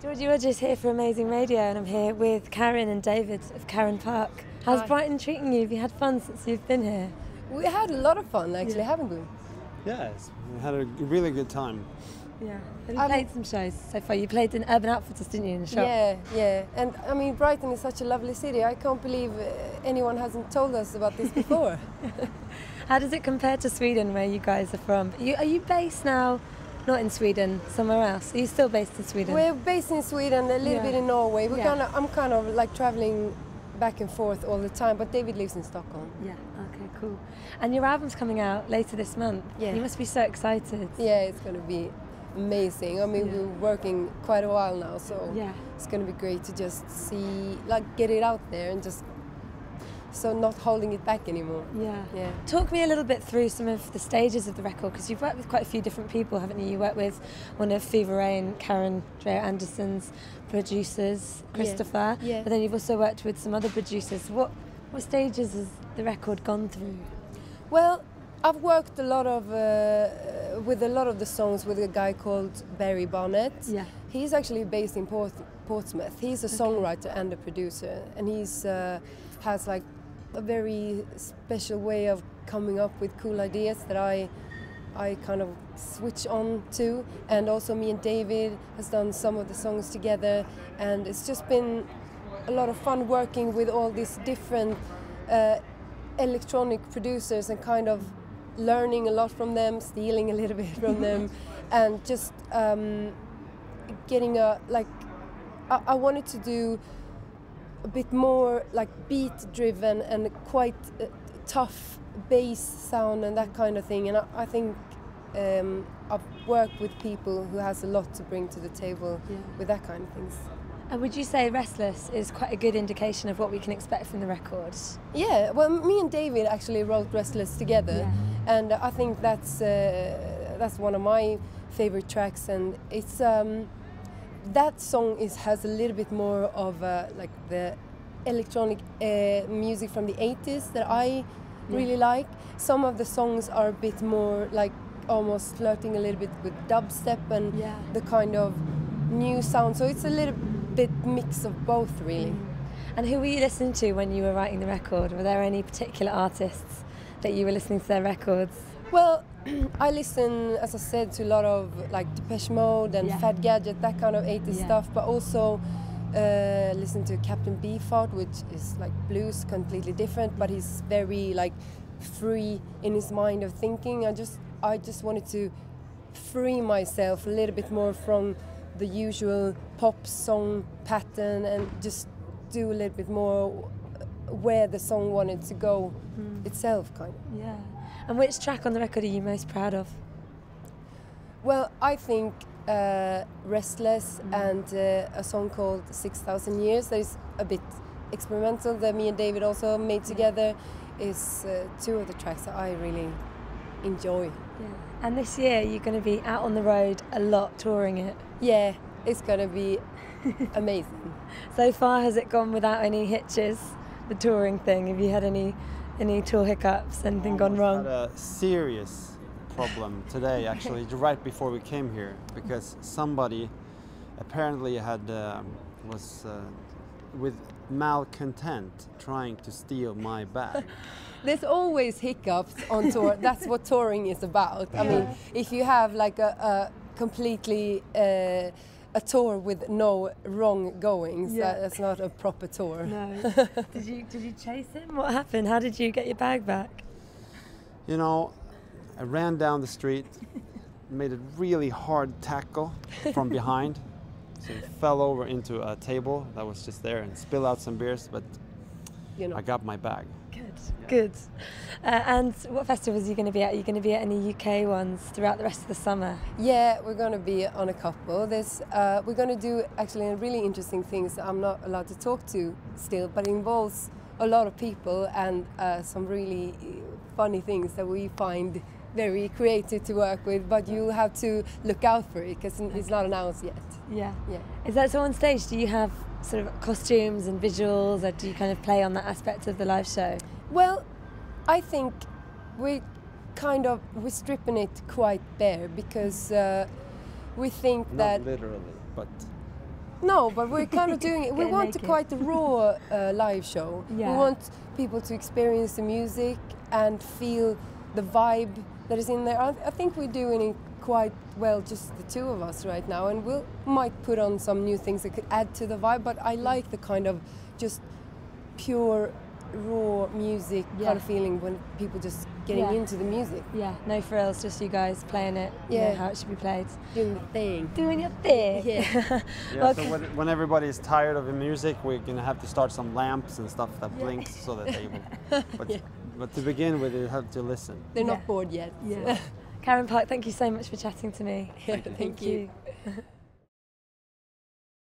Georgie, we're just here for Amazing Radio, and I'm here with Karin and David of Karin Park. How's Brighton treating you? Have you had fun since you've been here? We had a lot of fun, actually, haven't we? Yes, we had a really good time. Yeah. Have you played some shows so far? You played in Urban Outfitters, didn't you, in the shop? Yeah. And I mean, Brighton is such a lovely city. I can't believe anyone hasn't told us about this before. How does it compare to Sweden, where you guys are from? Are you based now, not in Sweden, somewhere else? Are you still based in Sweden? We're based in Sweden, a little bit in Norway. I'm kind of like traveling back and forth all the time, but David lives in Stockholm. Yeah, okay, cool. And your album's coming out later this month. Yeah. You must be so excited. Yeah, it's going to be amazing. I mean, we're working quite a while now, so it's going to be great to just see, like, get it out there and just so not holding it back anymore. Yeah. Talk me a little bit through some of the stages of the record, because you've worked with quite a few different people, haven't you? You worked with one of Fever Ray and Karin Anderson's producers, Christopher. Yeah. But then you've also worked with some other producers. What stages has the record gone through? Well, I've worked a lot of with a lot of the songs with a guy called Barry Bonnet. Yeah. He's actually based in Portsmouth. He's a songwriter and a producer, and he's has like a very special way of coming up with cool ideas that I kind of switch on to. And also me and David has done some of the songs together, and it's just been a lot of fun working with all these different electronic producers and kind of learning a lot from them, stealing a little bit from them, and just getting I wanted to do a bit more like beat driven and quite tough bass sound and that kind of thing, and I think I've worked with people who has a lot to bring to the table with that kind of things. And would you say Restless is quite a good indication of what we can expect from the record? Yeah, well, me and David actually wrote Restless together, and I think that's one of my favorite tracks, and it's that song has a little bit more of like the electronic music from the 80s that I really like. Some of the songs are a bit more like almost flirting a little bit with dubstep and the kind of new sound, so it's a little bit mix of both, really. And who were you listening to when you were writing the record? Were there any particular artists that you were listening to their records? Well, I listen, as I said, to a lot of like Depeche Mode and Fat Gadget, that kind of 80s stuff, but also listen to Captain Beefheart, which is like blues, completely different, but he's very like free in his mind of thinking. I just wanted to free myself a little bit more from the usual pop song pattern and just do a little bit more where the song wanted to go itself, kind of. Yeah. And which track on the record are you most proud of? Well, I think Restless and a song called 6,000 Years, that is a bit experimental, that me and David also made together, is two of the tracks that I really enjoy. Yeah. And this year you're going to be out on the road a lot, touring it. Yeah, it's going to be amazing. So far, has it gone without any hitches, the touring thing? Have you had any tour hiccups, anything gone wrong? I had a serious problem today, actually, right before we came here, because somebody apparently was with malcontent trying to steal my bag. There's always hiccups on tour. That's what touring is about. I mean, if you have like a completely a tour with no wrong goings, that's not a proper tour. No. Did you chase him? What happened? How did you get your bag back? You know, I ran down the street, made a really hard tackle from behind, so he fell over into a table that was just there and spilled out some beers, but I got my bag. Good. And what festivals are you going to be at? Are you going to be at any UK ones throughout the rest of the summer? Yeah, we're going to be on a couple. We're going to do actually really interesting things that I'm not allowed to talk to still, but it involves a lot of people and some really funny things that we find very creative to work with, but you have to look out for it because it's not announced yet. Yeah. Is that so on stage? Do you have sort of costumes and visuals, or do you kind of play on that aspect of the live show? Well, I think we're stripping it quite bare because we think that... Not literally, but No, but we're kind of doing it. We want quite a raw live show. Yeah. We want people to experience the music and feel the vibe that is in there. I think we're doing it quite well, just the two of us right now, and we might put on some new things that could add to the vibe, but I like the kind of just pure raw music kind of feeling when people just getting into the music. Yeah, no frills, just you guys playing it, you know how it should be played. Doing the thing. Doing your thing. Yeah. Yeah, so when everybody is tired of the music, we're gonna have to start some lamps and stuff that blinks so that they will. But to begin with, you have to listen. They're not bored yet. Yeah. Karin Park, thank you so much for chatting to me. Thank you.